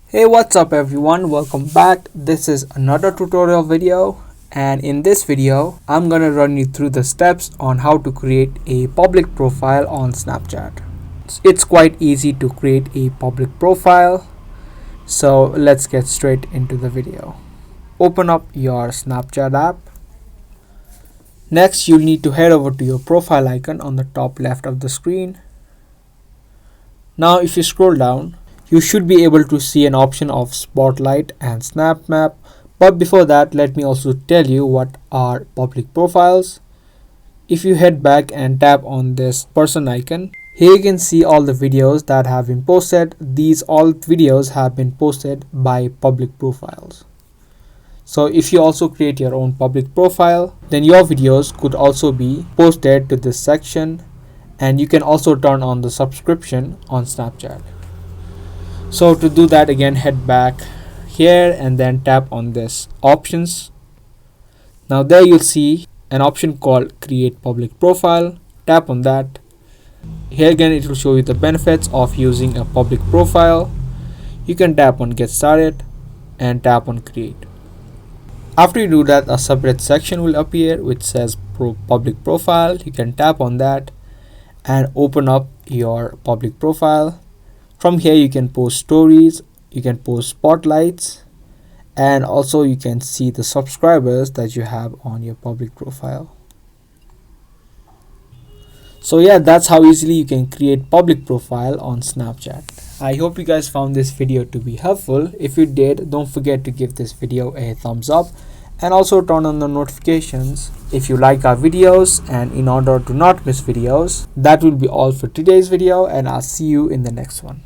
Hey, what's up everyone, welcome back. This is another tutorial video, and in this video I'm gonna run you through the steps on how to create a public profile on Snapchat. It's quite easy to create a public profile, so let's get straight into the video. Open up your Snapchat app. Next, you'll need to head over to your profile icon on the top left of the screen. Now if you scroll down, you should be able to see an option of Spotlight and Snap Map. But before that, let me also tell you what are public profiles. If you head back and tap on this person icon, here you can see all the videos that have been posted. These all videos have been posted by public profiles. So if you also create your own public profile, then your videos could also be posted to this section, and you can also turn on the subscription on Snapchat. So to do that, again head back here and then tap on this options. Now there you'll see an option called create public profile. Tap on that. Here again it will show you the benefits of using a public profile. You can tap on get started and tap on create. After you do that, a separate section will appear which says public profile. You can tap on that and open up your public profile. From here you can post stories, you can post spotlights, and also you can see the subscribers that you have on your public profile. So yeah, that's how easily you can create public profile on Snapchat. I hope you guys found this video to be helpful. If you did, don't forget to give this video a thumbs up and also turn on the notifications if you like our videos, and in order to not miss videos. That will be all for today's video, and I'll see you in the next one.